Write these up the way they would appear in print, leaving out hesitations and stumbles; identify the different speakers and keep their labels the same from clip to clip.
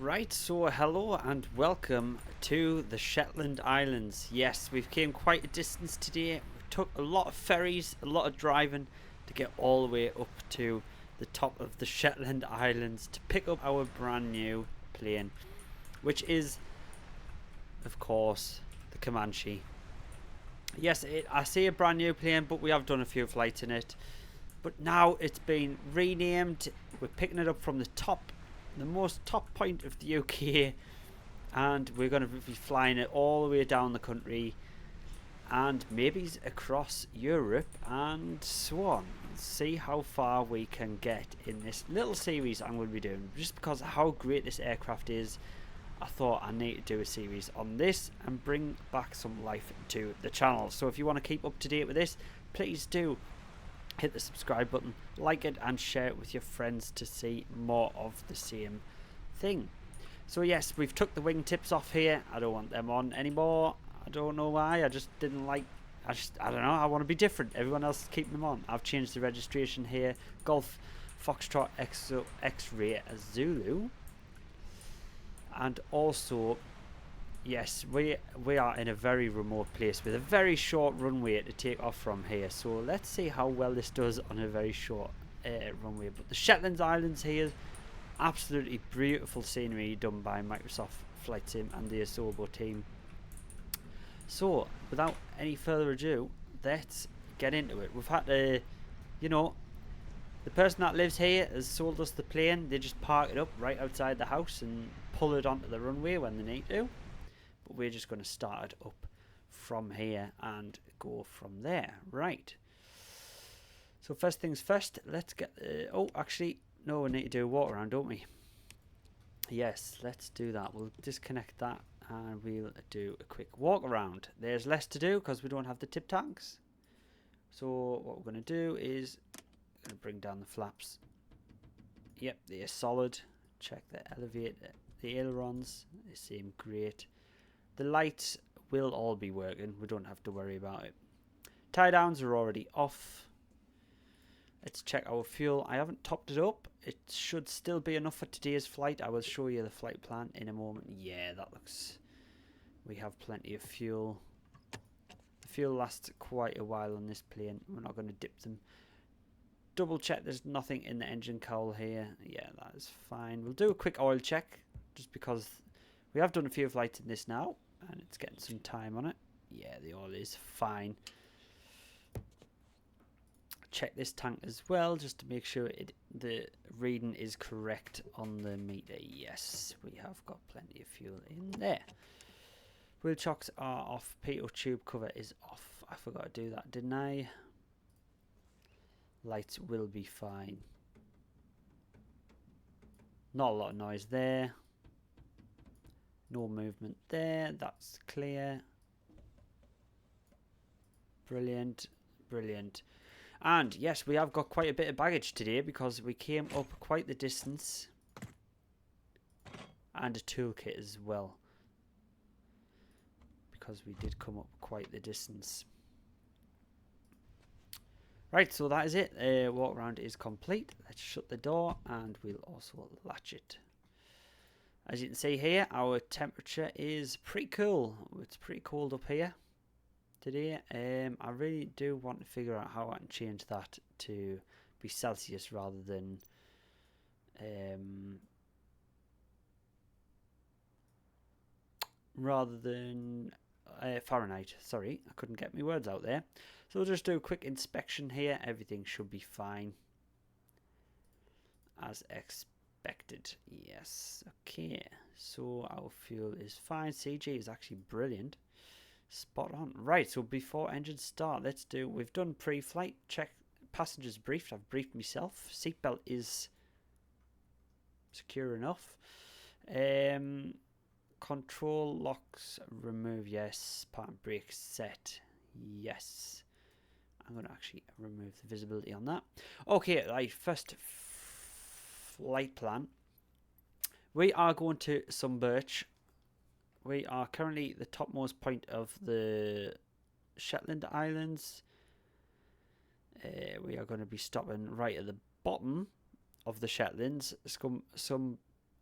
Speaker 1: Right, so hello and welcome to the Shetland Islands. Yes, we've came quite a distance today. We took a lot of ferries, a lot of driving to get all the way up to the top of the Shetland Islands to pick up our brand new plane, which is, of course, the Comanche. Yes, I say a brand new plane, but we have done a few flights in it. But now it's been renamed. We're picking it up from the most top point of the UK, and we're going to be flying it all the way down the country and maybe across Europe and so on. See how far we can get in this little series I'm going to be doing. Just because of how great this aircraft is, I thought I need to do a series on this and bring back some life to the channel. So if you want to keep up to date with this, please do hit the subscribe button, like it, and share it with your friends to see more of the same thing. So yes, we've took the wingtips off here. I don't want them on anymore. I don't know why. I just didn't like. I don't know. I want to be different. Everyone else is keeping them on. I've changed the registration here. Golf Foxtrot X-Ray Zulu, and also, yes, we are in a very remote place with a very short runway to take off from here. So let's see how well this does on a very short runway. But the Shetland Islands here, absolutely beautiful scenery done by Microsoft Flight Sim and the Asobo team. So without any further ado, let's get into it. We've had to, the person that lives here has sold us the plane. They just park it up right outside the house and pull it onto the runway when they need to. But we're just going to start it up from here and go from there. Right. So first things first, let's get actually, no, we need to do a walk around, don't we? Yes, let's do that. We'll disconnect that and we'll do a quick walk around. There's less to do because we don't have the tip tanks. So what we're going to do is going to bring down the flaps. Yep, they're solid. Check the elevator, the ailerons. They seem great. The lights will all be working. We don't have to worry about it. Tie downs are already off. Let's check our fuel. I haven't topped it up. It should still be enough for today's flight. I will show you the flight plan in a moment. Yeah, that looks... We have plenty of fuel. The fuel lasts quite a while on this plane. We're not going to dip them. Double check there's nothing in the engine cowl here. Yeah, that is fine. We'll do a quick oil check just because we have done a few flights in this now and it's getting some time on it. Yeah, the oil is fine. Check this tank as well just to make sure the reading is correct on the meter. Yes, we have got plenty of fuel in there. Wheel chocks are off. Pitot tube cover is off. I forgot to do that, didn't I? Lights will be fine. Not a lot of noise there. No movement there. That's clear. Brilliant. Brilliant. And yes, we have got quite a bit of baggage today because we came up quite the distance. And a toolkit as well. Because we did come up quite the distance. Right, so that is it. Walk around is complete. Let's shut the door and we'll also latch it. As you can see here, our temperature is pretty cool. It's pretty cold up here today. I really do want to figure out how I can change that to be Celsius rather than Fahrenheit. Sorry, I couldn't get my words out there. So we'll just do a quick inspection here. Everything should be fine as expected. Yes. Okay. So our fuel is fine. CG is actually brilliant. Spot on. Right. So before engine start, we've done pre-flight check. Passengers briefed. I've briefed myself. Seatbelt is secure enough. Control locks remove. Yes. Park brake set. Yes. I'm going to actually remove the visibility on that. Okay, right, first flight plan. We are going to some birch. We are currently the topmost point of the Shetland Islands. We are going to be stopping right at the bottom of the Shetlands.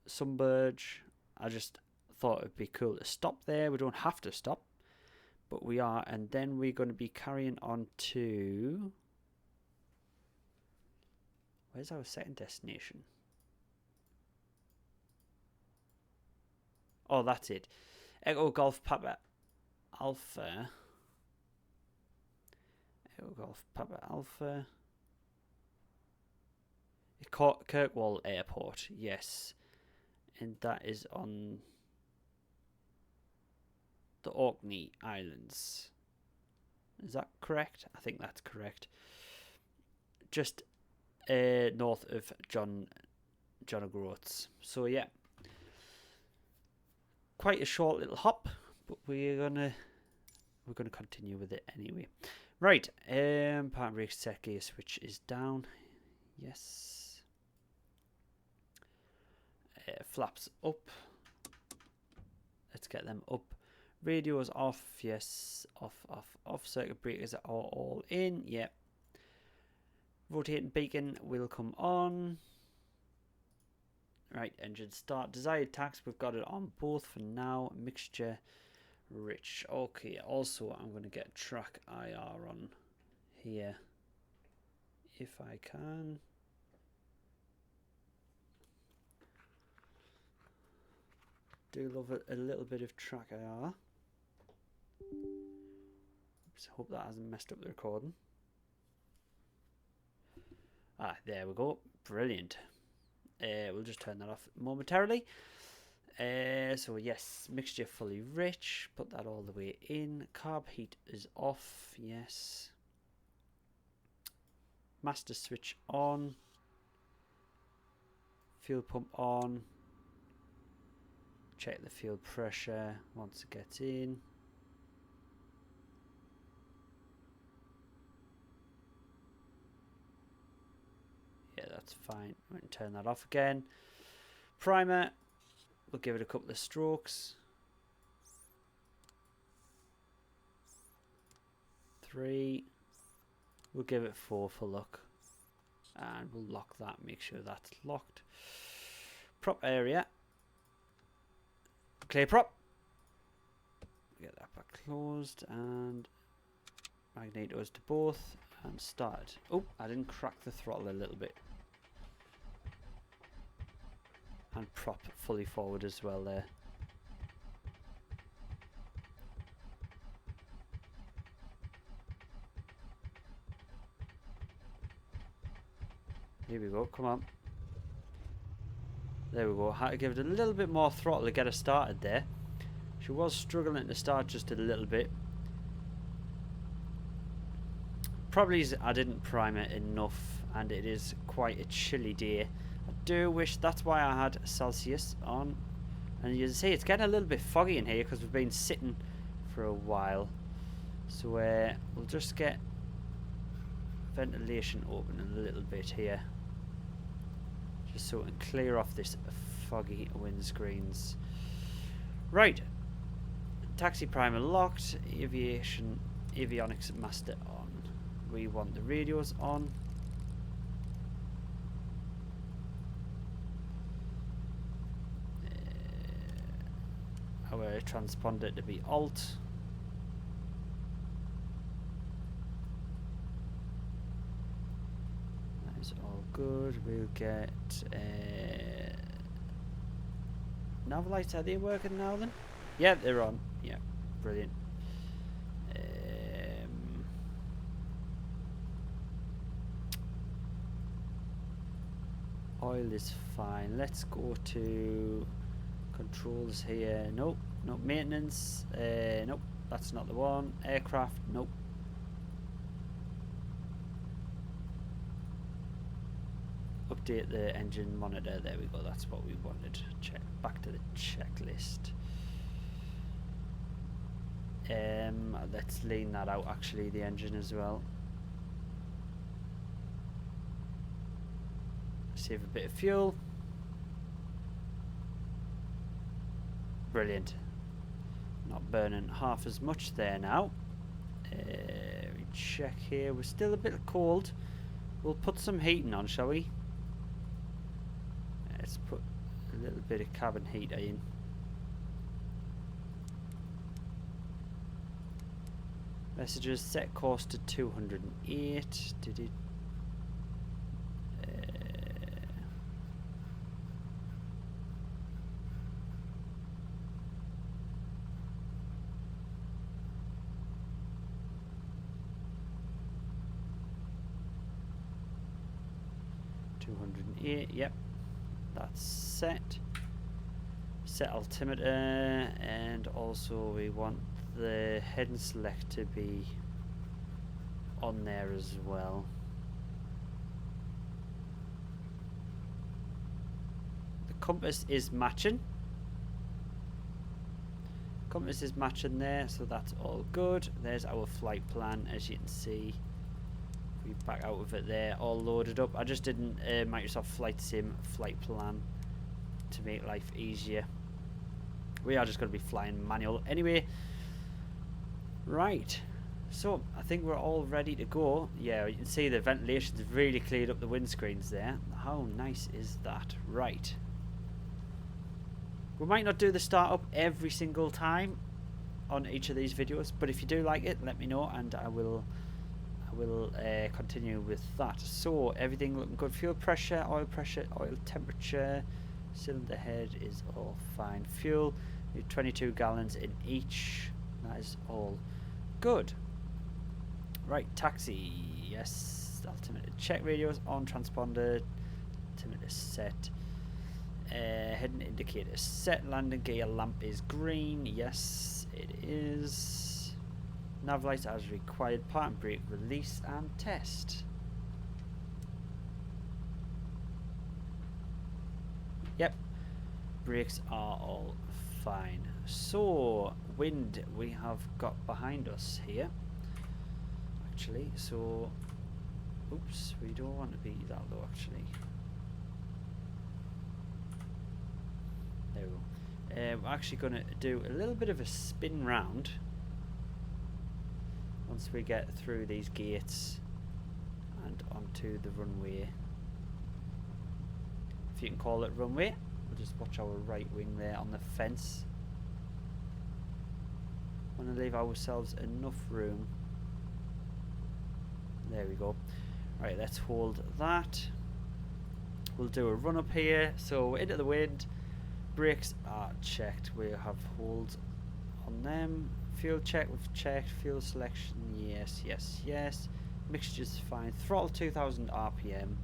Speaker 1: Sunburge I just thought it'd be cool to stop there. We don't have to stop, but we are, and then we're going to be carrying on to, where's our second destination? Oh, that's it. Echo Golf Papa Alpha. Echo Golf Papa Alpha. Kirkwall Airport, yes. And that is on the Orkney Islands. Is that correct? I think that's correct. Just north of John O'Groats. So yeah, quite a short little hop, but we're gonna continue with it anyway. Right, park brake set gear switch is down. Yes. Flaps up. Let's get them up. Radios off. Yes, off. Circuit breakers are all in. Yep. Rotating beacon will come on. Right, engine start. Desired tax, we've got it on both for now. Mixture rich. Okay, also I'm going to get track IR on here if I can. Do love a little bit of track IR. Oops, hope that hasn't messed up the recording. Ah, there we go. Brilliant. We'll just turn that off momentarily. So yes, mixture fully rich. Put that all the way in. Carb heat is off. Yes. Master switch on. Fuel pump on. Check the fuel pressure once it gets in. Yeah, that's fine. We can turn that off again. Primer, we'll give it a couple of strokes. 3. We'll give it 4 for luck. And we'll lock that, make sure that's locked. Prop area. Clear prop. Get that back closed and magnetos to both and start. Oh, I didn't crack the throttle a little bit. And prop fully forward as well there. Here we go, come on. There we go. Had to give it a little bit more throttle to get her started there. She was struggling to start just a little bit. Probably I didn't prime it enough, and it is quite a chilly day. I do wish that's why I had Celsius on. And you see, it's getting a little bit foggy in here because we've been sitting for a while. So we'll just get ventilation open a little bit here. Just so we can clear off this foggy windscreens. Right. Taxi primer locked. Avionics master on. We want the radios on. Our transponder to be alt. That is all good. We'll get nav lights. Are they working now then? Yeah, they're on. Yeah, brilliant. Oil is fine. Let's go to controls here. Nope. Nope. Maintenance. Nope. That's not the one. Aircraft. Nope. Update the engine monitor. There we go. That's what we wanted. Check back to the checklist. Let's lean that out. Actually, the engine as well. Save a bit of fuel. Brilliant. Not burning half as much there now. We check here. We're still a bit cold. We'll put some heating on, shall we? Let's put a little bit of cabin heater in. Messages, set course to 208. Did it? 208, yep, that's set. Set altimeter, and also we want the head and select to be on there as well. The compass is matching. Compass is matching there, so that's all good. There's our flight plan, as you can see. We back out of it there, all loaded up. I just didn't Microsoft Flight Sim flight plan to make life easier. We are just going to be flying manual anyway. Right, so I think we're all ready to go. Yeah, you can see the ventilation's really cleared up the windscreens there. How nice is that? Right. We might not do the startup every single time on each of these videos, but if you do like it, let me know and I will continue with that. So everything looking good. Fuel pressure, oil temperature, cylinder head is all fine. Fuel, 22 gallons in each. That is all good. Right, taxi, yes. Altimeter check, radios on, transponder, altimeter set. Head and indicator set. Landing gear lamp is green. Yes, it is. Nav lights as required. Park and brake release and test. Yep, brakes are all fine. So wind we have got behind us here actually, so oops, we don't want to be that low actually. There we go. We're actually going to do a little bit of a spin round once we get through these gates and onto the runway, if you can call it runway. We'll just watch our right wing there on the fence. Want to leave ourselves enough room. There we go. Right, let's hold that. We'll do a run up here. So into the wind. Brakes are checked. We have hold on them. Fuel check, we've checked. Fuel selection, yes, yes, yes. Mixture's fine. Throttle 2000 RPM.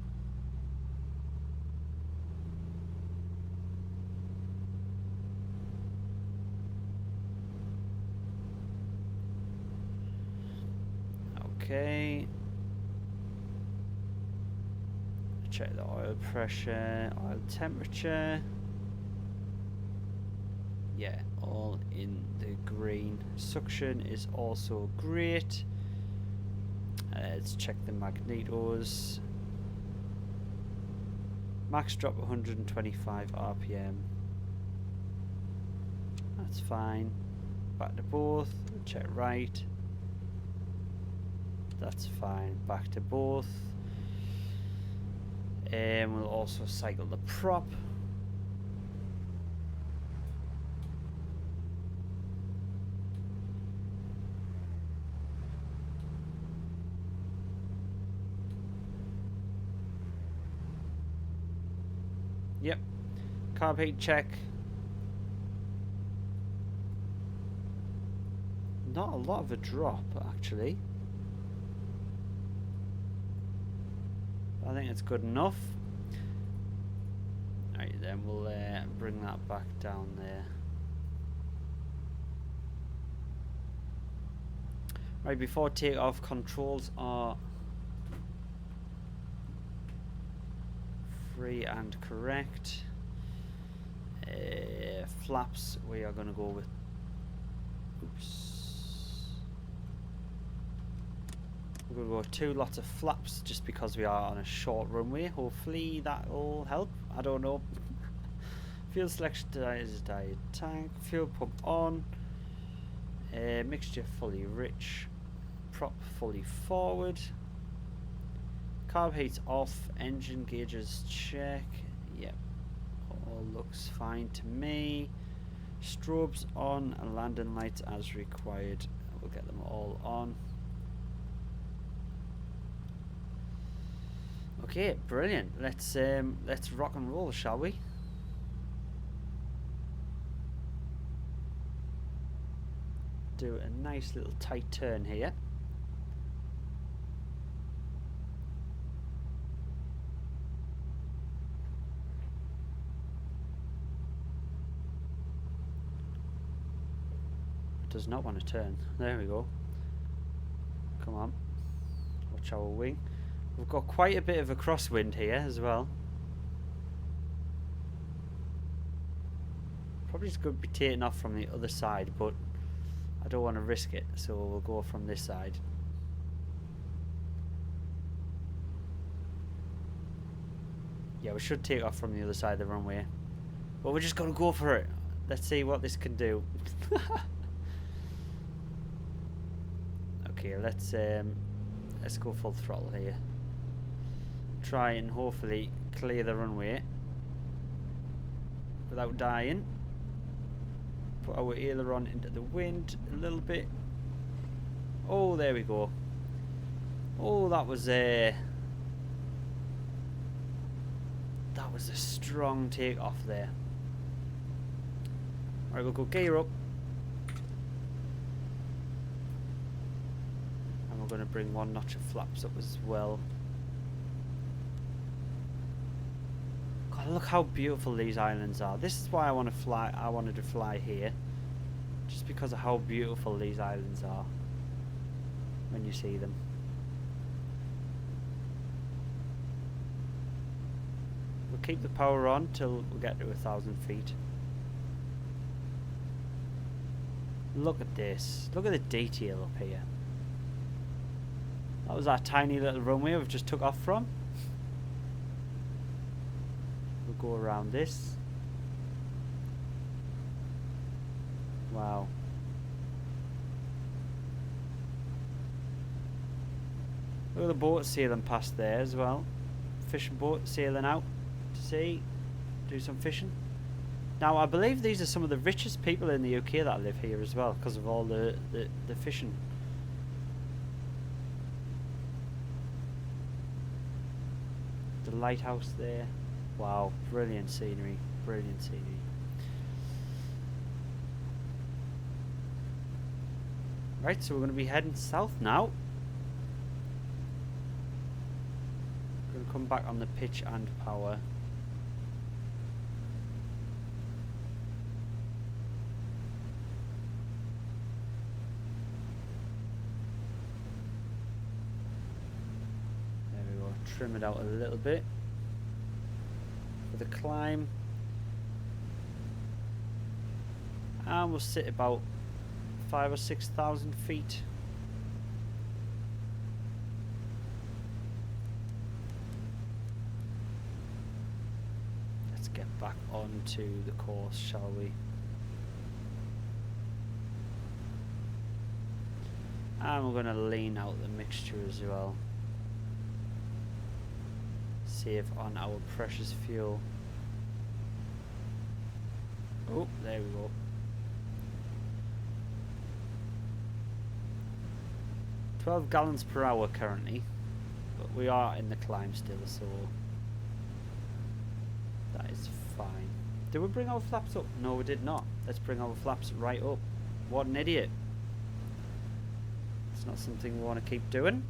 Speaker 1: Okay. Check the oil pressure, oil temperature. Yeah, all in the green. Suction is also great. Let's check the magnetos. Max drop 125 RPM. That's fine. Back to both. Check right. That's fine. Back to both. And we'll also cycle the prop. Yep. Carb heat check. Not a lot of a drop, actually. I think it's good enough. Alright, then we'll bring that back down there. Right, before takeoff, controls are free and correct. Flaps, we are going to go with. Oops. We're going to go with 2 lots of flaps just because we are on a short runway. Hopefully that will help. I don't know. Fuel selection is diet tank. Fuel pump on. Mixture fully rich. Prop fully forward. Carb heat's off. Engine gauges check. Yep. All looks fine to me. Strobes on. Landing lights as required. We'll get them all on. Okay, brilliant. Let's rock and roll, shall we? Do a nice little tight turn here. Does not want to turn. There we go. Come on. Watch our wing. We've got quite a bit of a crosswind here as well. Probably just going to be taking off from the other side, but I don't want to risk it, so we'll go from this side. Yeah, we should take off from the other side of the runway. But we're just going to go for it. Let's see what this can do. Okay, let's go full throttle here. Try and hopefully clear the runway without dying. Put our aileron into the wind a little bit. Oh, there we go. Oh, that was a strong takeoff there. Alright, we'll go gear up. And we're going to bring one notch of flaps up as well. God, look how beautiful these islands are. This is why I want to fly. I wanted to fly here, just because of how beautiful these islands are when you see them. We'll keep the power on till we get to 1,000 feet. Look at this. Look at the detail up here. That was our tiny little runway we've just took off from. We'll go around this. Wow. Look at the boat sailing past there as well. Fishing boat sailing out to sea, do some fishing. Now I believe these are some of the richest people in the UK that live here as well, because of all the fishing. The lighthouse there. Wow, brilliant scenery, brilliant scenery. Right, so we're going to be heading south now. We're going to come back on the pitch and power. There we go, trim it out a little bit. For the climb, and we'll sit about 5,000 or 6,000 feet. Let's get back onto the course, shall we? And we're going to lean out the mixture as well. Save on our precious fuel. Oh, there we go. 12 gallons per hour currently, but we are in the climb still, so that is fine. Did we bring our flaps up? No, we did not. Let's bring our flaps right up. What an idiot. It's not something we want to keep doing.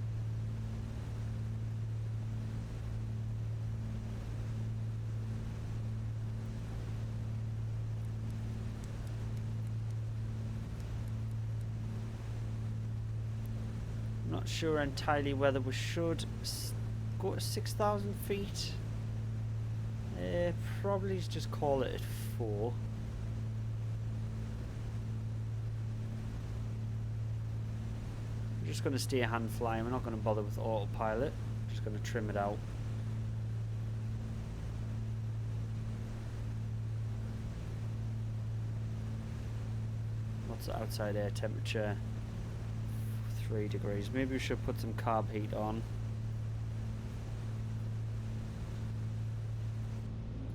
Speaker 1: Not sure entirely whether we should go to 6,000 feet. Probably just call it at 4. We're just going to stay hand flying. We're not going to bother with autopilot. Just going to trim it out. What's the outside air temperature? 3 degrees. Maybe we should put some carb heat on.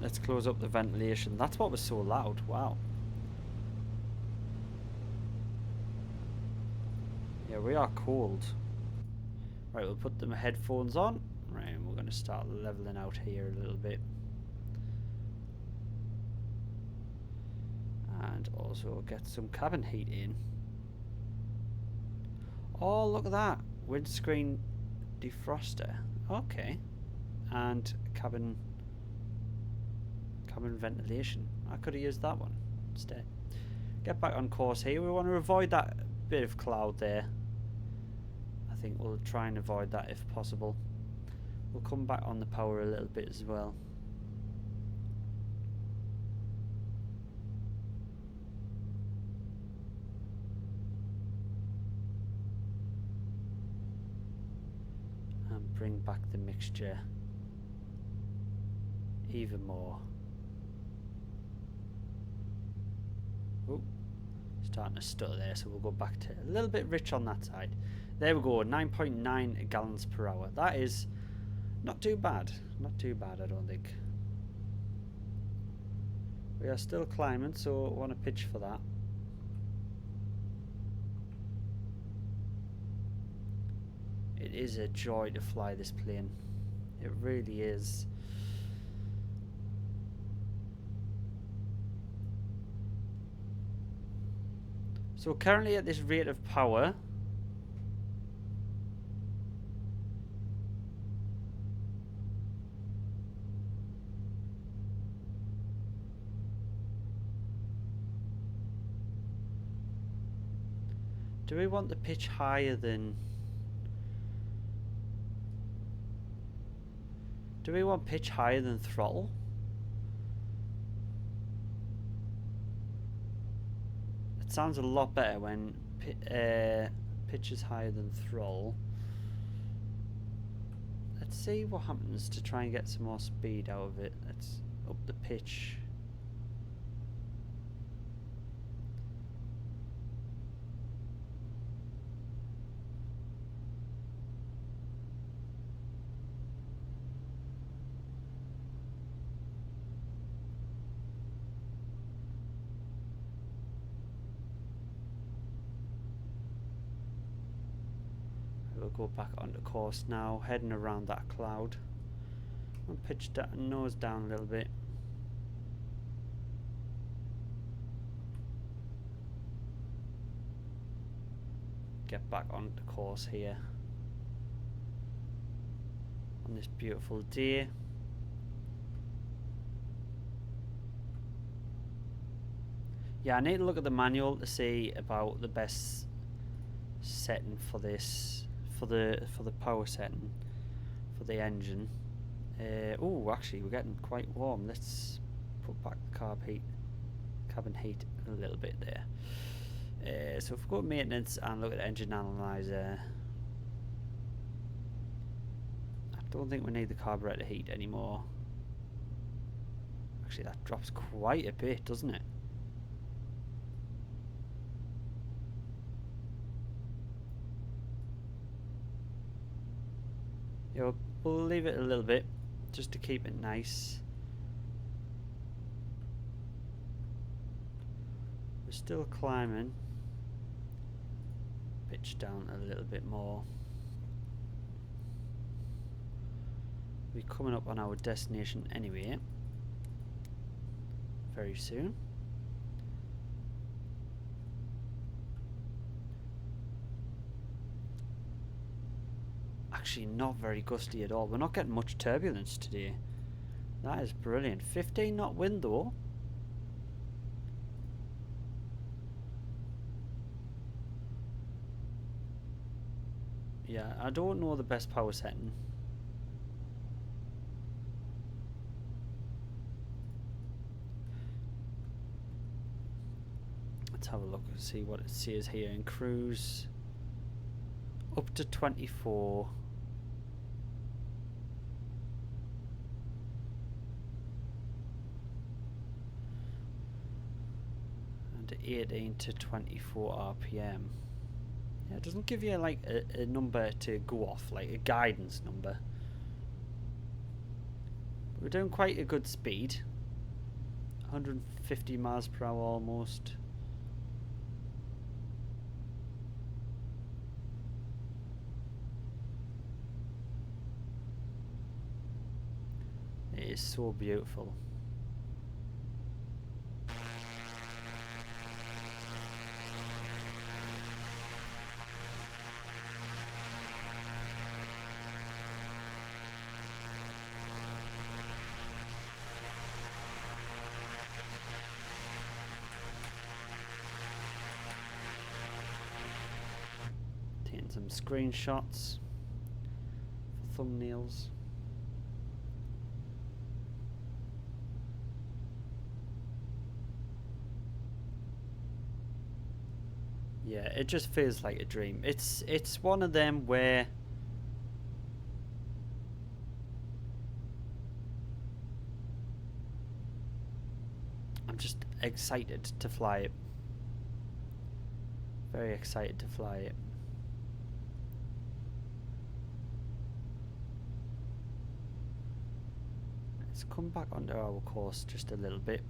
Speaker 1: Let's close up the ventilation. That's what was so loud. Wow. Yeah, we are cold. Right, we'll put the headphones on. Right, and we're going to start leveling out here a little bit. And also get some cabin heat in. Oh, look at that. Windscreen defroster. Okay. And cabin ventilation. I could have used that one instead. Get back on course here. We want to avoid that bit of cloud there. I think we'll try and avoid that if possible. We'll come back on the power a little bit as well. And bring back the mixture even more. Oh, starting to stutter there, so we'll go back to a little bit rich on that side. There we go, 9.9 gallons per hour. That is not too bad. Not too bad, I don't think. We are still climbing, so I want to pitch for that. It is a joy to fly this plane. It really is. So currently at this rate of power, do we want the pitch higher than... Do we want pitch higher than throttle? It sounds a lot better when pitch is higher than throttle. Let's see what happens to try and get some more speed out of it. Let's up the pitch. We'll go back onto course now, heading around that cloud. I'll pitch that nose down a little bit. Get back onto course here on this beautiful day. Yeah, I need to look at the manual to see about the best setting for this. For the power setting for the engine. Oh, actually we're getting quite warm. Let's put back the cabin heat a little bit there. So if we go to maintenance and look at the engine analyzer, I don't think we need the carburetor heat anymore. Actually that drops quite a bit, doesn't it? Yeah, we'll leave it a little bit just to keep it nice. We're still climbing. Pitch down a little bit more. We're coming up on our destination anyway. Very soon. Actually not very gusty at all. We're not getting much turbulence today. That is brilliant. 15 knot wind though. Yeah, I don't know the best power setting. Let's have a look and see what it says here in cruise. Up to 24. And 18 to 24 RPM. Yeah, it doesn't give you like a number to go off, like a guidance number. But we're doing quite a good speed. 150 miles per hour almost. is so beautiful. Taking some screenshots for thumbnails. Yeah, it just feels like a dream. It's one of them where I'm just excited to fly it. Very excited to fly it. Let's come back onto our course just a little bit.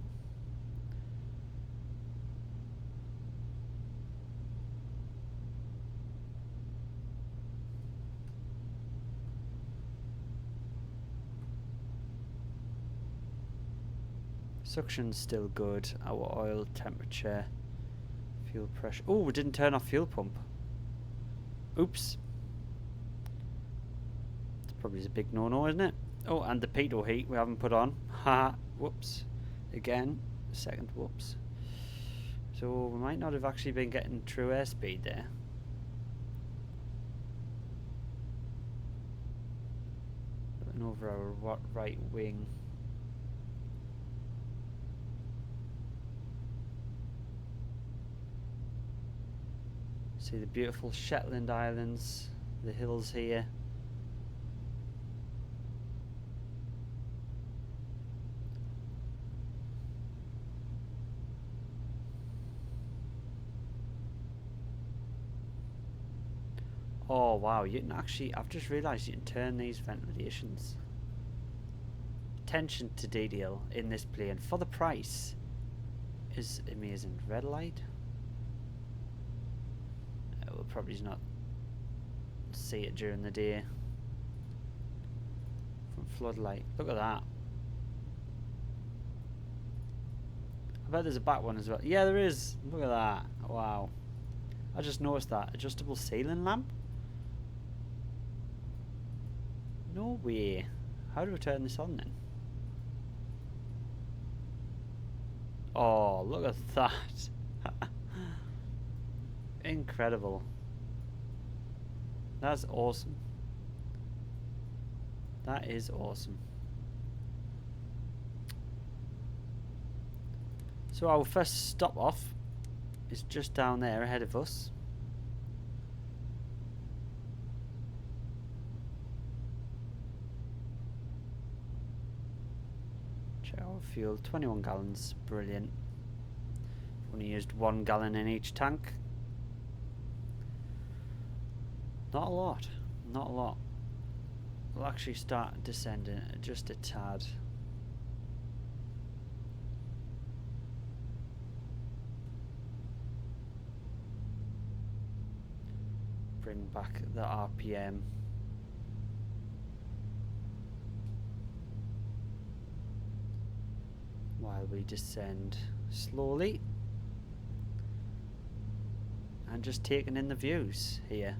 Speaker 1: Suction's still good. Our oil temperature, fuel pressure. Oh, we didn't turn off fuel pump. Oops. It's probably a big no-no, isn't it? Oh, and the pitot heat we haven't put on. Ha! Whoops. Again, second whoops. So we might not have actually been getting true airspeed there. Looking over our right wing. See the beautiful Shetland Islands, the hills here. Oh wow, you can actually, I've just realised you can turn these ventilations. Attention to detail in this plane for the price is amazing. Red light? We'll probably not see it during the day. From floodlight. Look at that. I bet there's a back one as well. Yeah, there is. Look at that. Wow. I just noticed that. Adjustable ceiling lamp? No way. How do we turn this on then? Oh, look at that. Incredible. That's awesome. That is awesome. So our first stop off is just down there ahead of us. Check our fuel, 21 gallons, brilliant. Only used 1 gallon in each tank. Not a lot, not a lot. We'll actually start descending just a tad. Bring back the RPM. While we descend slowly. And just taking in the views here.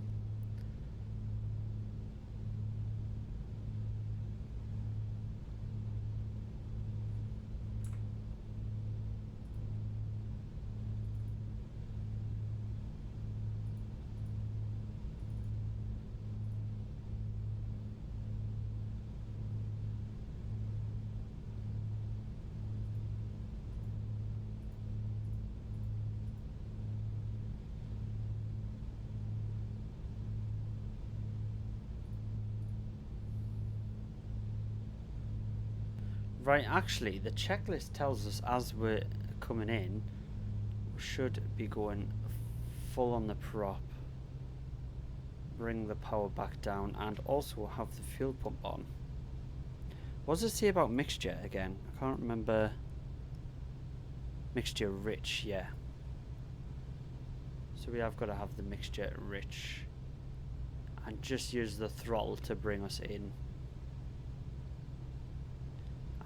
Speaker 1: Right, actually, the checklist tells us as we're coming in, we should be going full on the prop, bring the power back down, and also have the fuel pump on. What does it say about mixture again? I can't remember. Mixture rich, yeah. So we have got to have the mixture rich, and just use the throttle to bring us in.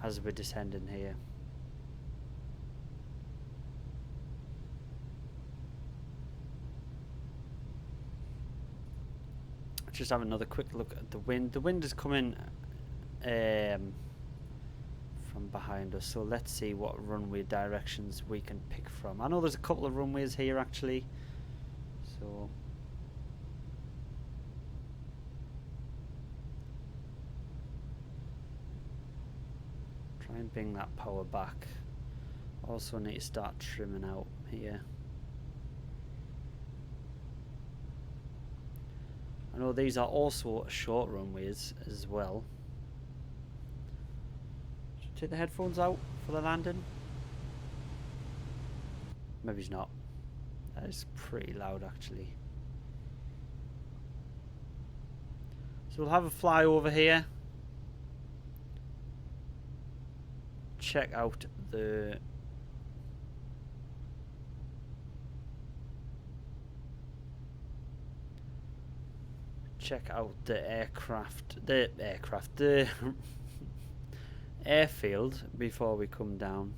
Speaker 1: as we're descending here. Just have another quick look at the wind. The wind is coming from behind us, so let's see what runway directions we can pick from. I know there's a couple of runways here actually, so try and bring that power back. Also need to start trimming out here. I know these are also short runways as well. Should I take the headphones out for the landing? Maybe it's not. That is pretty loud actually. So we'll have a fly over here. Check out the the airfield before we come down.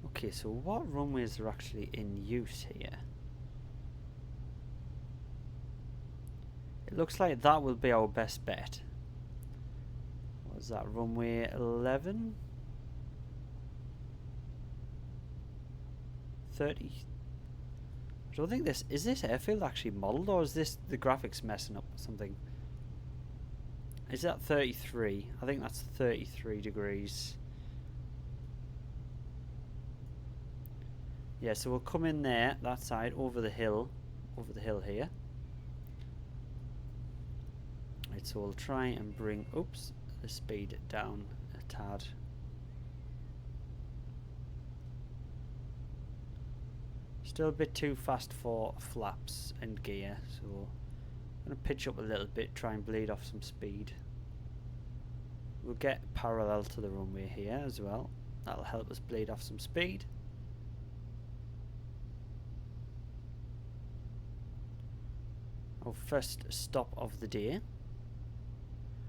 Speaker 1: Okay, so what runways are actually in use here? It looks like that will be our best bet. What was that, runway 11? 30? I don't think this... Is this airfield actually modelled, or is this the graphics messing up or something? Is that 33? I think that's 33 degrees. Yeah, so we'll come in there, that side, over the hill here. Right, so we'll try and bring, oops, the speed down a tad. Still a bit too fast for flaps and gear, so I'm going to pitch up a little bit, try and bleed off some speed. We'll get parallel to the runway here as well. That'll help us bleed off some speed. Our first stop of the day.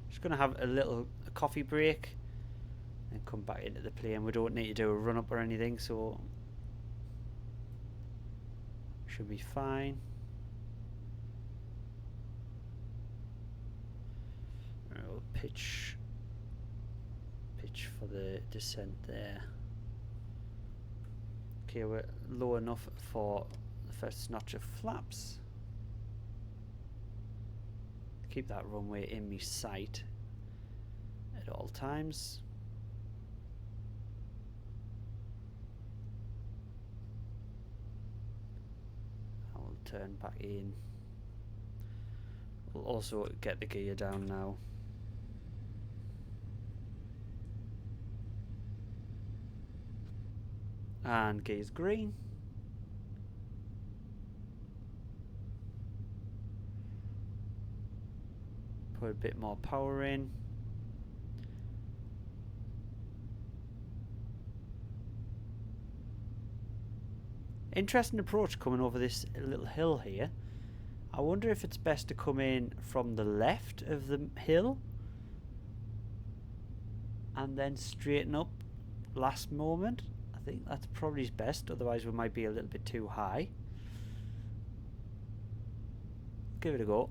Speaker 1: Just going to have a coffee break and come back into the plane. We don't need to do a run up or anything, so should be fine. We'll pitch for the descent there. Okay, we're low enough for the first notch of flaps. Keep that runway in my sight at all times. I will turn back in. We'll also get the gear down now. And gear's green. Put a bit more power in. Interesting approach coming over this little hill here. I wonder if it's best to come in from the left of the hill and then straighten up last moment. I think that's probably best, otherwise we might be a little bit too high. Give it a go.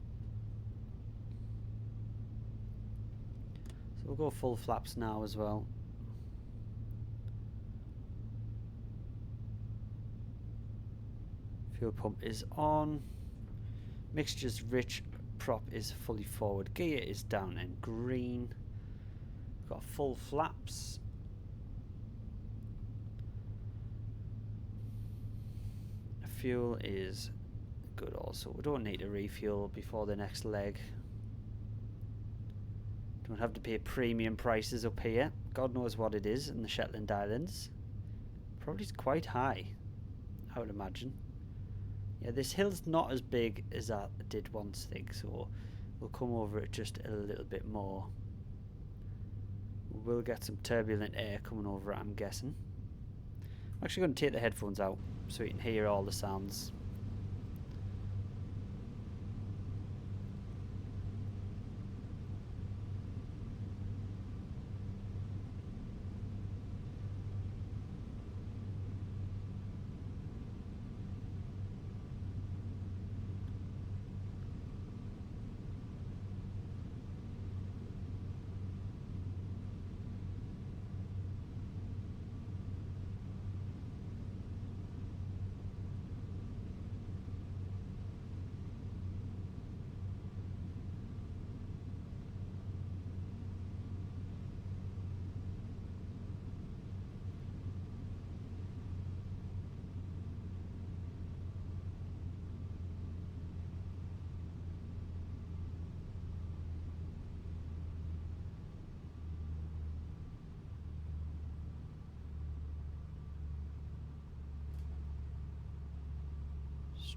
Speaker 1: So we'll go full flaps now as well. Fuel pump is on. Mixture's rich. Prop is fully forward. Gear is down and green. Got full flaps. Fuel is good also. We don't need to refuel before the next leg. Don't have to pay premium prices up here. God knows what it is in the Shetland Islands. Probably quite high, I would imagine. Yeah, this hill's not as big as I did once think, so we'll come over it just a little bit more. We'll get some turbulent air coming over it, I'm guessing. I'm actually going to take the headphones out so you can hear all the sounds.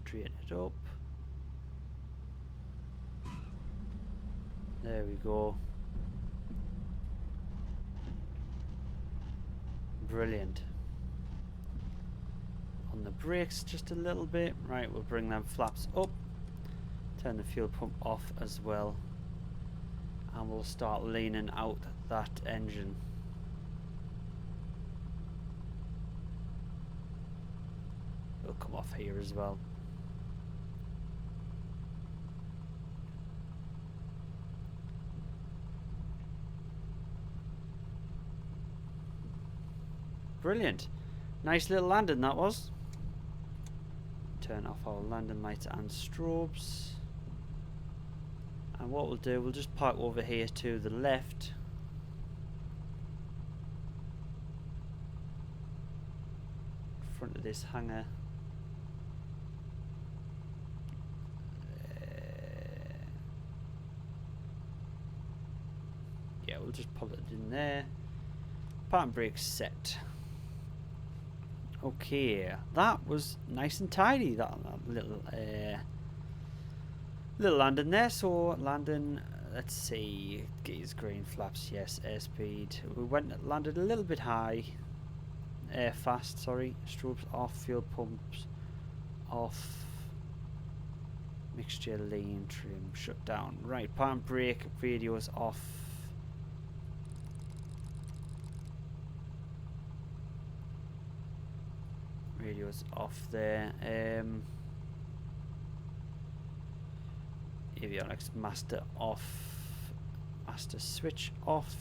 Speaker 1: straighten it up. There we go. Brilliant. On the brakes just a little bit. Right, we'll bring them flaps up. Turn the fuel pump off as well. And we'll start leaning out that engine. It'll come off here as well. Brilliant. Nice little landing that was. Turn off our landing lights and strobes. And what we'll do, we'll just park over here to the left. Front of this hangar. Yeah, we'll just pop it in there. Parking brake set. Okay, that was nice and tidy. That little little landing there. So landing, let's see, gears, green flaps, yes, airspeed. We landed a little bit high, fast. Sorry, strobes off, fuel pumps off, mixture, lean, trim, shut down. Right, parking brake, radios off. Radios off there. Avionics master off. Master switch off.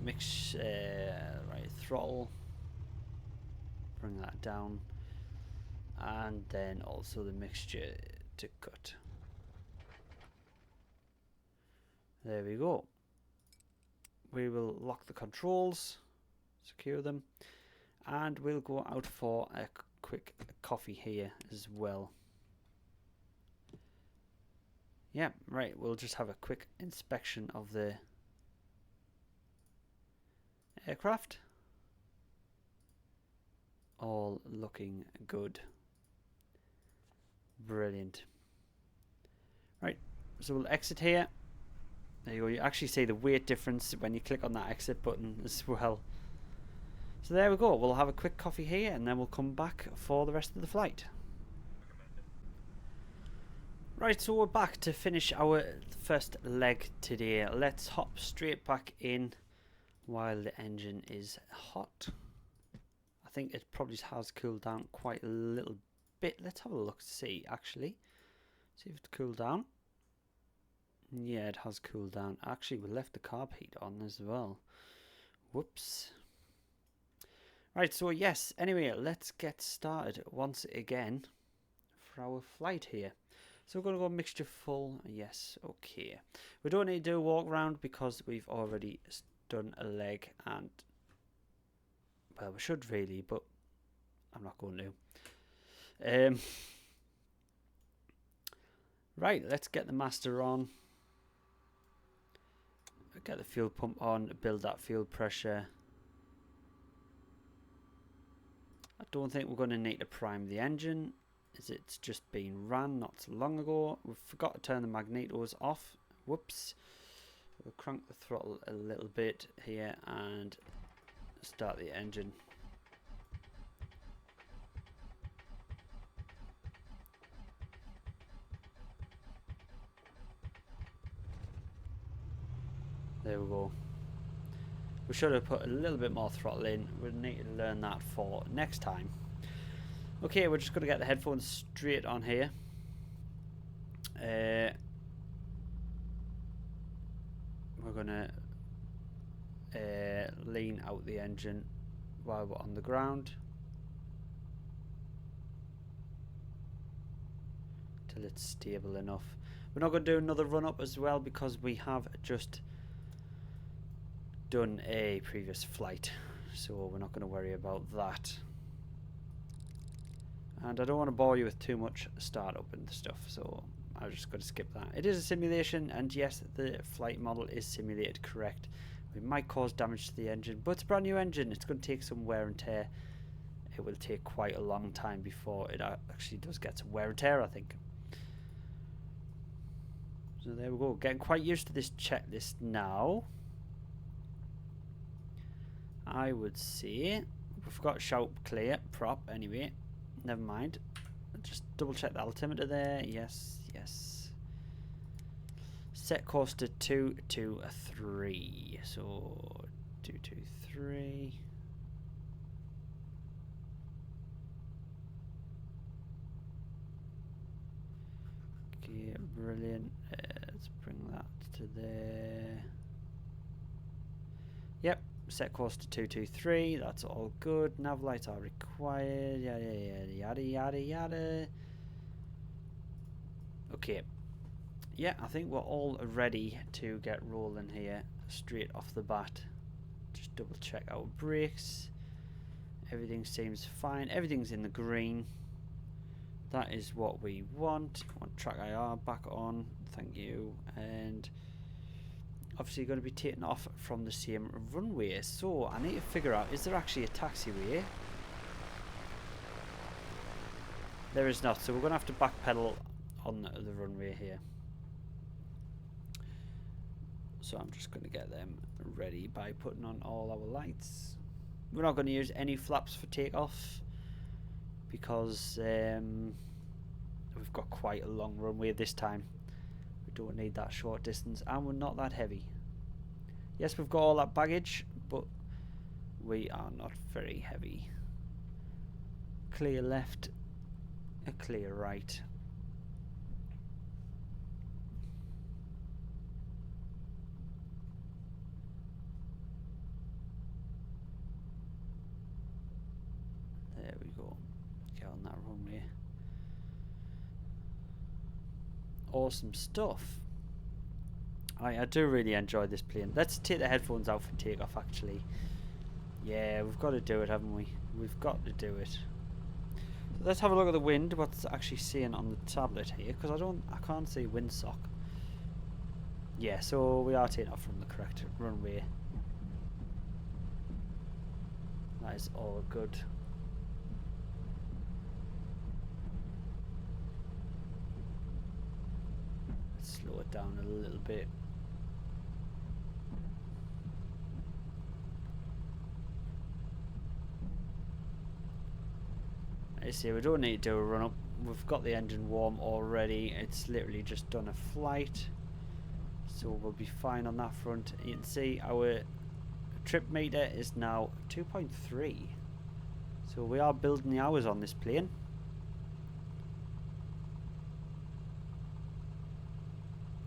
Speaker 1: Mix right, throttle. Bring that down. And then also the mixture to cut. There we go. We will lock the controls, secure them, and we'll go out for a quick coffee here as well. Yeah, right, we'll just have a quick inspection of the aircraft. All looking good. Brilliant. Right, so we'll exit here. There you go, you actually see the weight difference when you click on that exit button as well. So there we go, we'll have a quick coffee here and then we'll come back for the rest of the flight. Right, so we're back to finish our first leg today. Let's hop straight back in while the engine is hot. I think it probably has cooled down quite a little bit. Let's have a look, see actually. See if it's cooled down. Yeah, it has cooled down. Actually, we left the carb heat on as well. Whoops. Right, so yes, anyway, let's get started once again for our flight here. So we're going to go mixture full. Yes, okay. We don't need to do a walk around because we've already done a leg and, well, we should really, but I'm not going to. Right, let's get the master on. Get the fuel pump on, build that fuel pressure. I don't think we're going to need to prime the engine, as it's just been ran not so long ago. We forgot to turn the magnetos off. Whoops. We'll crank the throttle a little bit here and start the engine. There we go. We should have put a little bit more throttle in. We'll need to learn that for next time. Okay, we're just going to get the headphones straight on here. We're going to lean out the engine while we're on the ground till it's stable enough. We're not going to do another run up as well because we have just done a previous flight, so we're not going to worry about that. And I don't want to bore you with too much startup and stuff, so I'm just going to skip that. It is a simulation, and yes, the flight model is simulated correct. We might cause damage to the engine, but it's a brand new engine. It's going to take some wear and tear. It will take quite a long time before it actually does get some wear and tear, I think. So there we go. Getting quite used to this checklist now. I would say we've got shout clear prop anyway. Never mind. Just double check the altimeter there. Yes, yes. Set course to 223. So 223. Okay, brilliant. Let's bring that to there. Yep. Set course to 223. That's all good. Nav lights are required. Yada yada yada. Okay. Yeah, I think we're all ready to get rolling here straight off the bat. Just double check our brakes. Everything seems fine. Everything's in the green. That is what we want. I want track IR back on. Thank you. And obviously going to be taken off from the same runway. So I need to figure out, is there actually a taxiway? There is not. So we're going to have to backpedal on the runway here. So I'm just going to get them ready by putting on all our lights. We're not going to use any flaps for takeoff because we've got quite a long runway this time. We don't need that short distance and we're not that heavy. Yes, we've got all that baggage, but we are not very heavy. Clear left, a clear right. There we go. Get on that runway. Awesome stuff. I do really enjoy this plane. Let's take the headphones out for takeoff actually. Yeah, we've got to do it, haven't we? We've got to do it. So let's have a look at the wind, what's actually saying on the tablet here, because I can't see windsock. Yeah, so we are taking off from the correct runway. That is all good. Let's slow it down a little bit. I see, we don't need to do a run up. We've got the engine warm already. It's literally just done a flight. So we'll be fine on that front. You can see our trip meter is now 2.3. So we are building the hours on this plane.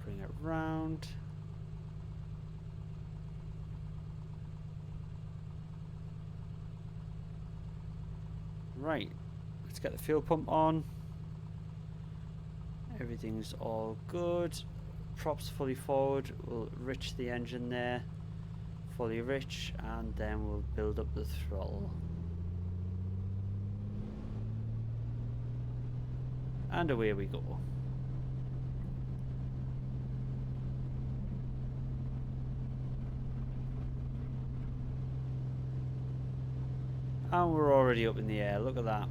Speaker 1: Bring it round. Right. Let's get the fuel pump on. Everything's all good. Props fully forward. We'll rich the engine there. Fully rich, and then we'll build up the throttle. And away we go. And we're already up in the air. Look at that.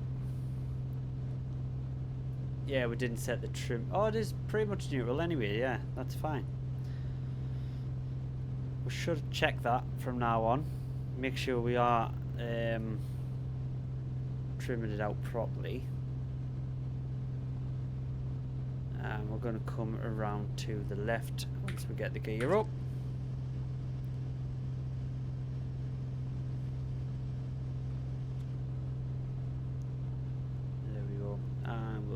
Speaker 1: Yeah, we didn't set the trim. Oh, it is pretty much neutral anyway. Yeah, that's fine. We should check that from now on. Make sure we are trimming it out properly. And we're going to come around to the left once we get the gear up.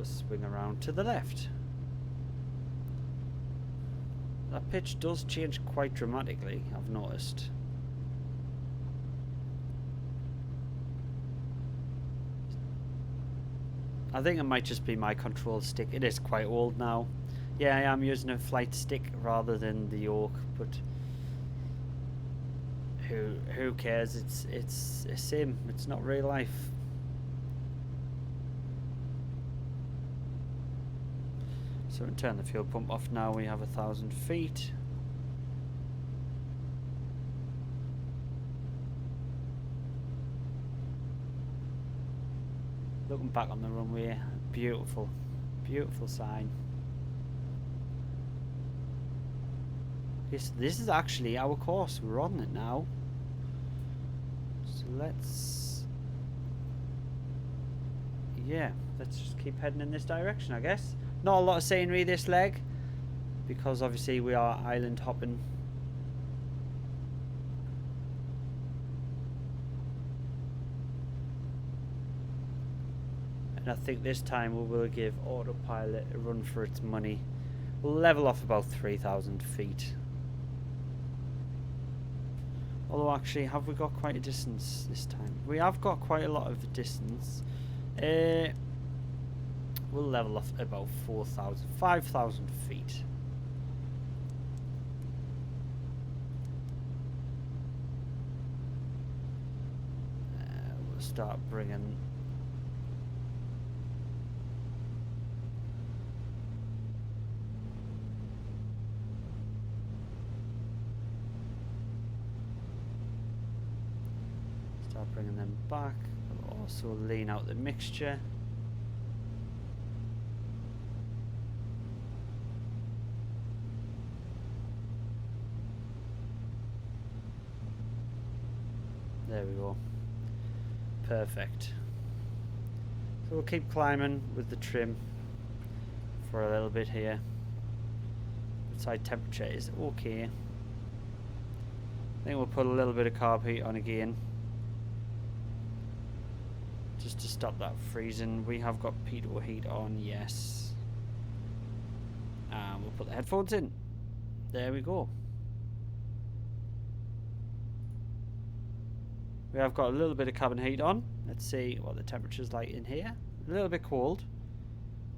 Speaker 1: Swing around to the left. That pitch does change quite dramatically, I've noticed. I think it might just be my control stick. It is quite old now. Yeah, I am using a flight stick rather than the yoke, but who cares? It's a sim. It's not real life. So we turn the fuel pump off now. We have 1,000 feet. Looking back on the runway, beautiful, beautiful sign. This is actually our course. We're on it now. So let's just keep heading in this direction, I guess. Not a lot of scenery this leg, because obviously we are island hopping. And I think this time we will give autopilot a run for its money. We'll level off about 3,000 feet. Although actually, have we got quite a distance this time? We have got quite a lot of distance. We'll level off about 5,000 feet. We'll start bringing... bringing them back. We'll also lean out the mixture. There we go. Perfect. So we'll keep climbing with the trim for a little bit here. Outside temperature is okay. I think we'll put a little bit of carb heat on again, just to stop that freezing. We have got pitot heat on, yes. And we'll put the headphones in. There we go. We have got a little bit of cabin heat on. Let's see what the temperature's like in here. A little bit cold.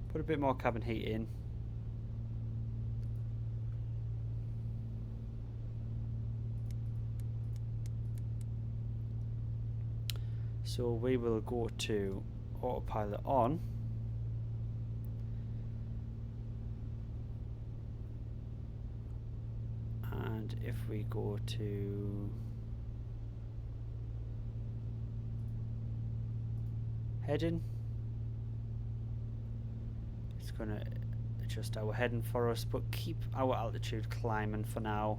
Speaker 1: Put a bit more cabin heat in. So we will go to autopilot on. And if we go to heading, it's going to adjust our heading for us, but keep our altitude climbing for now.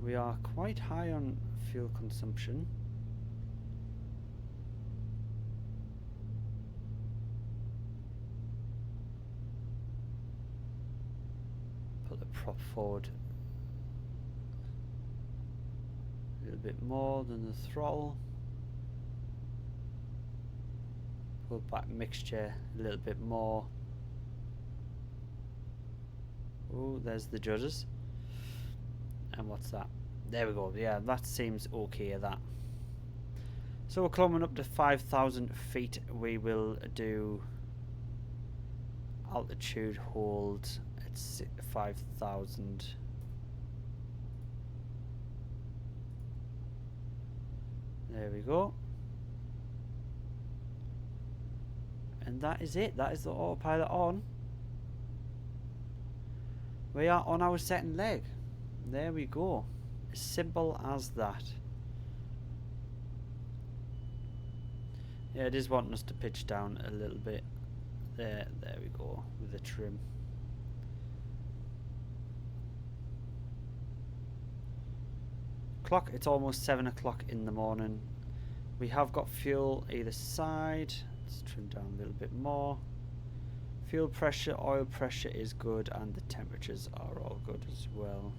Speaker 1: We are quite high on fuel consumption. Put the prop forward a little bit more than the throttle. Pull back mixture a little bit more. Oh, there's the judges. And what's that? There we go. Yeah, that seems okay, that. So we're climbing up to 5,000 feet. We will do altitude hold at 5,000. There we go. And that is it. That is the autopilot on. We are on our second leg. There we go. As simple as that. Yeah, it is wanting us to pitch down a little bit. There we go, with the trim. Clock, it's almost 7 o'clock in the morning. We have got fuel either side. Let's trim down a little bit more. Fuel pressure, oil pressure is good, and the temperatures are all good as well.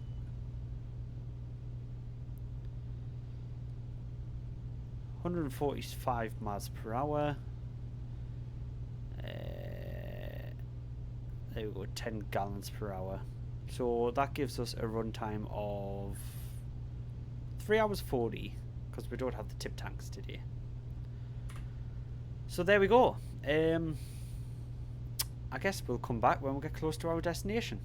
Speaker 1: 145 miles per hour. There we go, 10 gallons per hour. So that gives us a runtime of 3 hours 40, because we don't have the tip tanks today. So there we go. I guess we'll come back when we get close to our destination.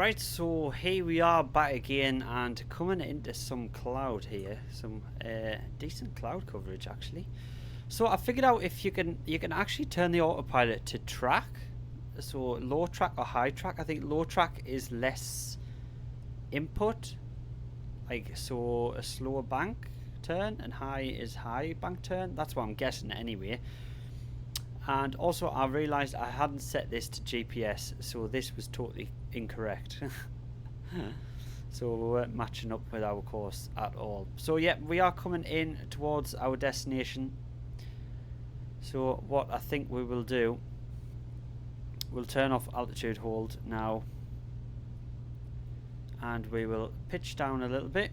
Speaker 1: Right, so here we are back again and coming into some cloud here, some decent cloud coverage actually. So I figured out if you can actually turn the autopilot to track, so low track or high track. I think low track is less input, like so a slower bank turn, and high is high bank turn. That's what I'm guessing anyway. And also I realised I hadn't set this to GPS, so this was totally incorrect. So we weren't matching up with our course at all. So yeah, we are coming in towards our destination. So what I think we will do, we'll turn off altitude hold now, and we will pitch down a little bit.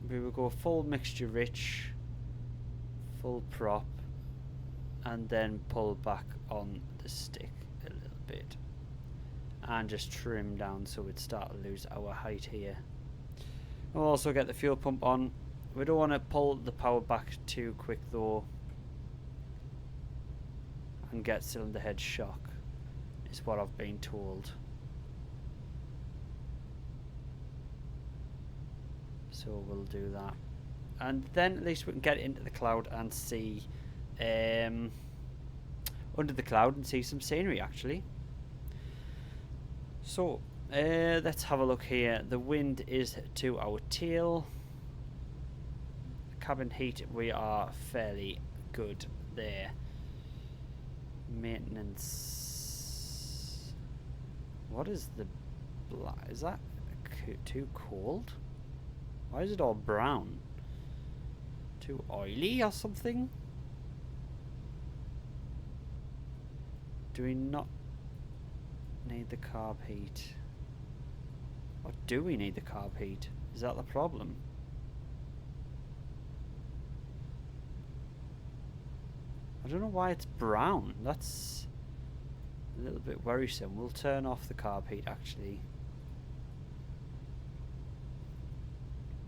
Speaker 1: We will go full mixture rich, full prop, and then pull back on the stick a little bit and just trim down so we'd start to lose our height here. We'll also get the fuel pump on. We don't want to pull the power back too quick though and get cylinder head shock, is what I've been told. So we'll do that, and then at least we can get into the cloud and see under the cloud and see some scenery actually. So let's have a look here. The wind is to our tail. Cabin heat, we are fairly good there. Maintenance, what is the is that too cold? Why is it all brown? Too oily or something? Do we not need the carb heat? Or do we need the carb heat? Is that the problem? I don't know why it's brown. That's a little bit worrisome. We'll turn off the carb heat actually.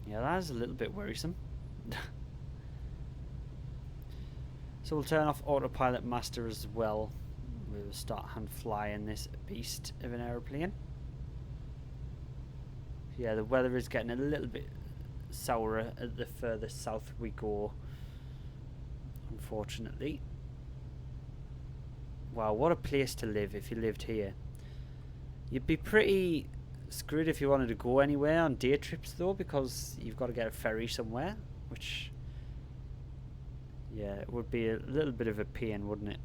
Speaker 1: Yeah, that is a little bit worrisome. So we'll turn off autopilot master as well. We'll start hand flying this beast of an aeroplane. Yeah, the weather is getting a little bit sourer the further south we go, unfortunately. Wow, what a place to live if you lived here. You'd be pretty screwed if you wanted to go anywhere on day trips though, because you've got to get a ferry somewhere, which, yeah, it would be a little bit of a pain, wouldn't it?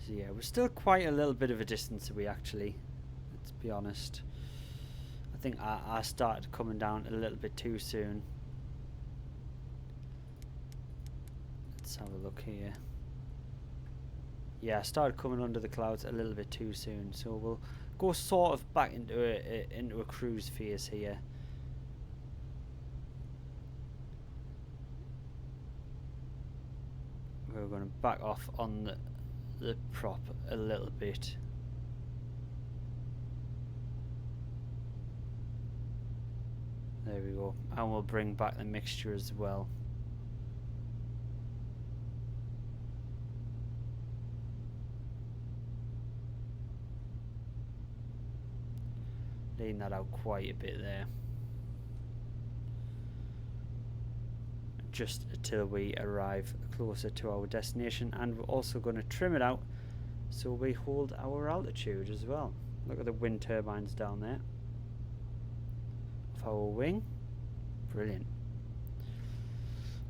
Speaker 1: So yeah, we're still quite a little bit of a distance away actually, let's be honest. I think I started coming down a little bit too soon. Let's have a look here. Yeah, I started coming under the clouds a little bit too soon, so we'll go sort of back into a cruise phase here. We're going to back off on the prop a little bit. There we go, and we'll bring back the mixture as well. Lean that out quite a bit there. Just till we arrive closer to our destination, and we're also going to trim it out so we hold our altitude as well. Look at the wind turbines down there. Our wing, brilliant.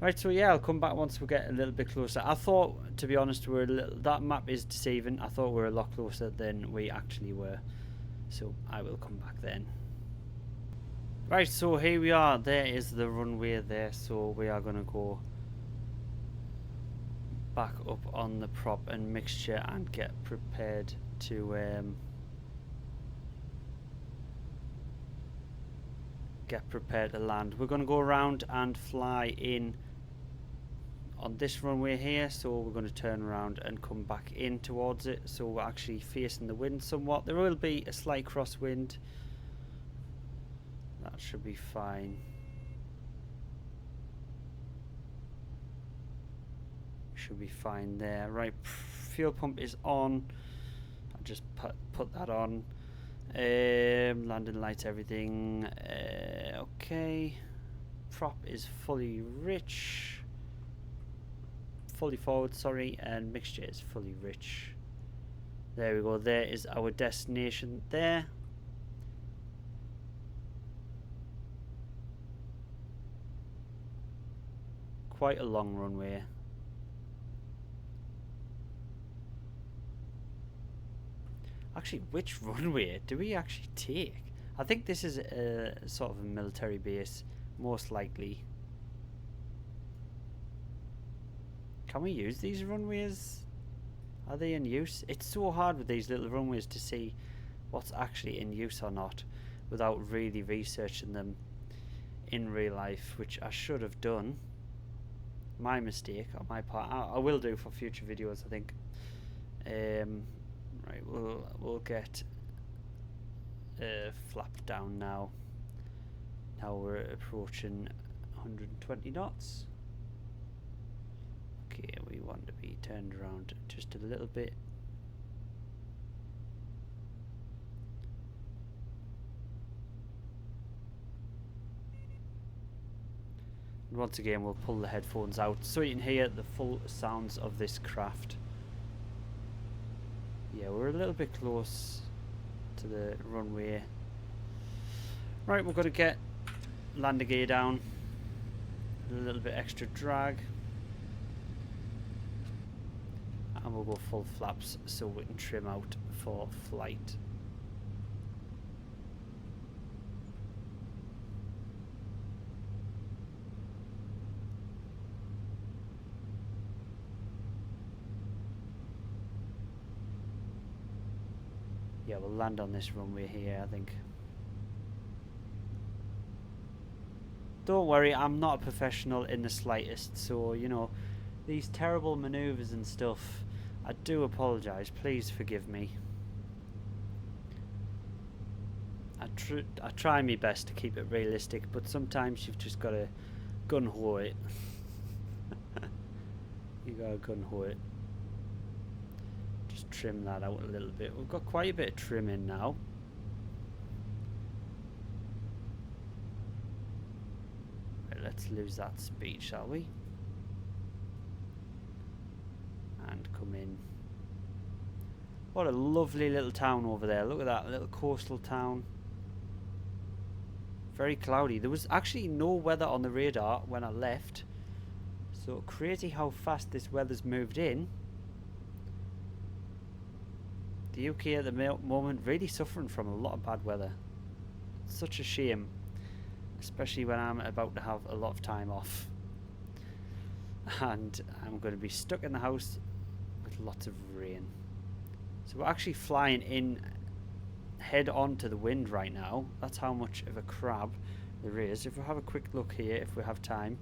Speaker 1: Right, so yeah, I'll come back once we get a little bit closer. I thought, to be honest, that map is deceiving. I thought we were a lot closer than we actually were, so I will come back then. Right, so here we are. There is the runway there, so we are going to go back up on the prop and mixture and get prepared to land. We're going to go around and fly in on this runway here, so we're going to turn around and come back in towards it, so we're actually facing the wind somewhat. There will be a slight crosswind, That should be fine. Should be fine there. Right, fuel pump is on. I'll just put that on. Landing lights, everything. Okay. Prop is fully rich. Fully forward, sorry, and mixture is fully rich. There we go. There is our destination there. Quite a long runway. Actually, which runway do we actually take? I think this is a sort of a military base, most likely. Can we use these runways? Are they in use? It's so hard with these little runways to see what's actually in use or not without really researching them in real life, which I should have done. My mistake on my part. I will do for future videos, I think. Right, we'll get flap down now. Now we're approaching 120 knots. Okay, we want to be turned around just a little bit. And once again, we'll pull the headphones out so you can hear the full sounds of this craft. Yeah, we're a little bit close to the runway. Right, we're going to get landing gear down. A little bit extra drag. And we'll go full flaps so we can trim out for flight. Yeah, we'll land on this runway here, I think. Don't worry, I'm not a professional in the slightest, so, you know, these terrible maneuvers and stuff, I do apologise, please forgive me. I try my best to keep it realistic, but sometimes you've just got to gun-ho it. You got to gun-ho it. Just trim that out a little bit. We've got quite a bit of trim in now. Right, let's lose that speed, shall we? And come in. What a lovely little town over there. Look at that little coastal town. Very cloudy. There was actually no weather on the radar when I left. So crazy how fast this weather's moved in. The UK at the moment really suffering from a lot of bad weather. It's such a shame, especially when I'm about to have a lot of time off and I'm going to be stuck in the house with lots of rain. So we're actually flying in head on to the wind right now. That's how much of a crab there is. If we have a quick look here, if we have time.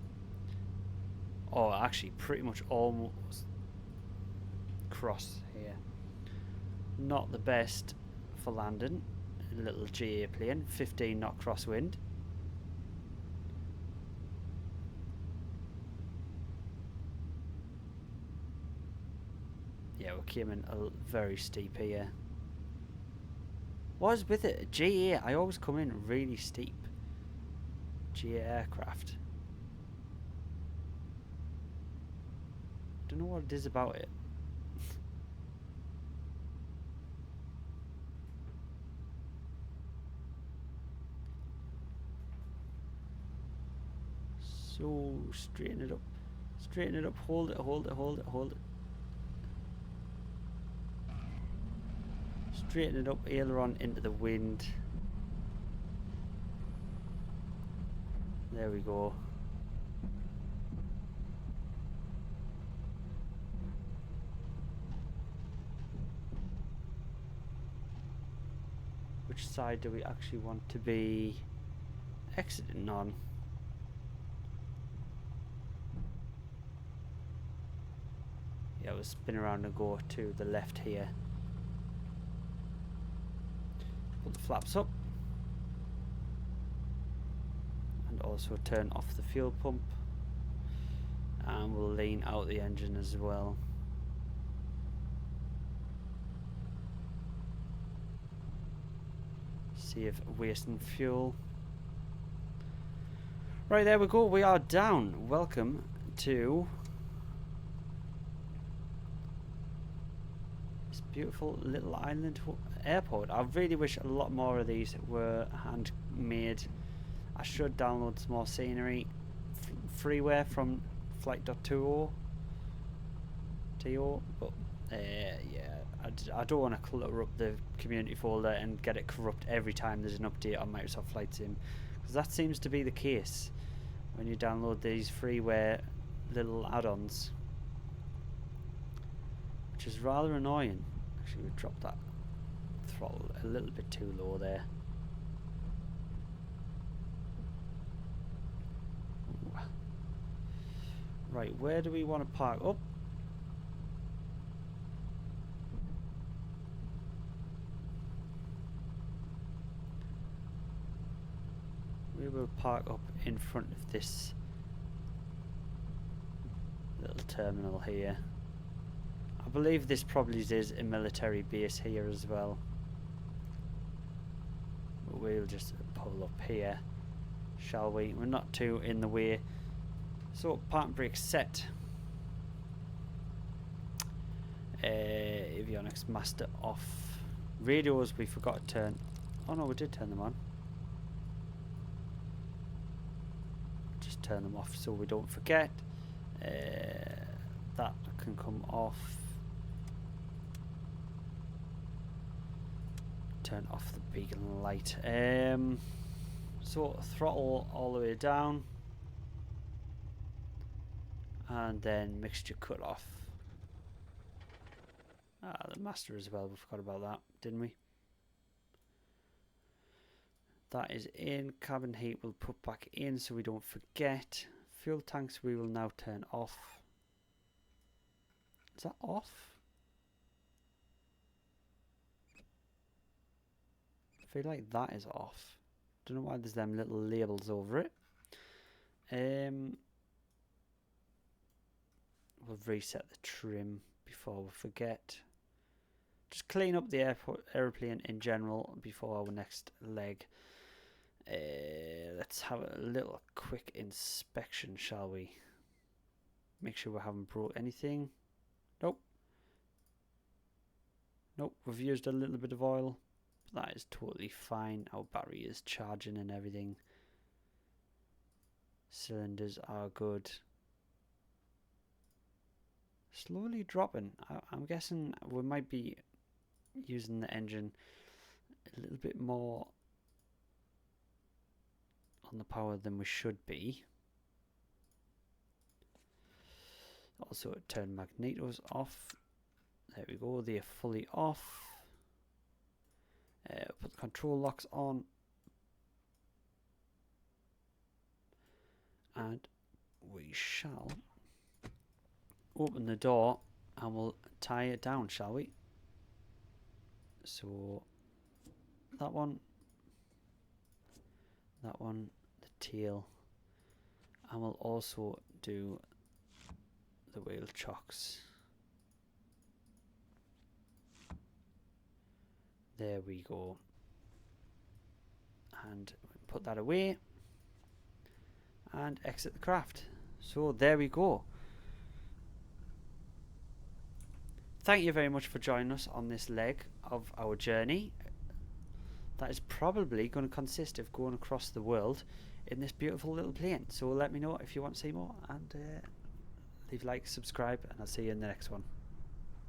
Speaker 1: Oh, actually pretty much almost cross here. Not the best for landing. A little GA plane, 15 knot crosswind. Yeah, we came in very steep here. What is with it? GA, I always come in really steep. GA aircraft. Don't know what it is about it. So straighten it up. Straighten it up. Hold it, hold it, hold it, hold it. Straighten it up. Aileron into the wind. There we go. Which side do we actually want to be exiting on? Yeah, we'll spin around and go to the left here. Put the flaps up. also turn off the fuel pump, and we'll lean out the engine as well. See if wasting fuel. Right, there we go, we are down. Welcome to this beautiful little island airport. I really wish a lot more of these were handmade. I should download some more scenery freeware from flight.to, but yeah, I don't want to clutter up the community folder and get it corrupt every time there's an update on Microsoft Flight Sim, because that seems to be the case when you download these freeware little add-ons, which is rather annoying. Actually, we dropped that throttle a little bit too low there. Ooh. Right, where do we want to park up? We will park up in front of this little terminal here. I believe this probably is a military base here as well. But we'll just pull up here, shall we? We're not too in the way. So, park brake set. Avionics master off. Radios we forgot to turn. Oh no, we did turn them on. Just turn them off so we don't forget. That can come off. Turn off the beacon light. So throttle all the way down, and then mixture cut off. The master as well. We forgot about that, didn't we? That is in. Cabin heat we'll put back in so we don't forget. Fuel tanks we will now turn off. Is that off? I feel like that is off. Don't know why there's them little labels over it. We'll reset the trim before we forget. Just clean up the airplane in general before our next leg. Let's have a little quick inspection, shall we? Make sure we haven't broke anything. Nope. Nope, we've used a little bit of oil. That is totally fine. Our battery is charging and everything. Cylinders are good. Slowly dropping. I'm guessing we might be using the engine a little bit more on the power than we should be. Also, turn magnetos off. There we go, they are fully off. Put the control locks on, and we shall open the door and we'll tie it down, shall we? So that one, the tail, and we'll also do the wheel chocks. There we go. And put that away and exit the craft. So there we go. Thank you very much for joining us on this leg of our journey. That is probably going to consist of going across the world in this beautiful little plane. So let me know if you want to see more, and leave a like, subscribe, and I'll see you in the next one.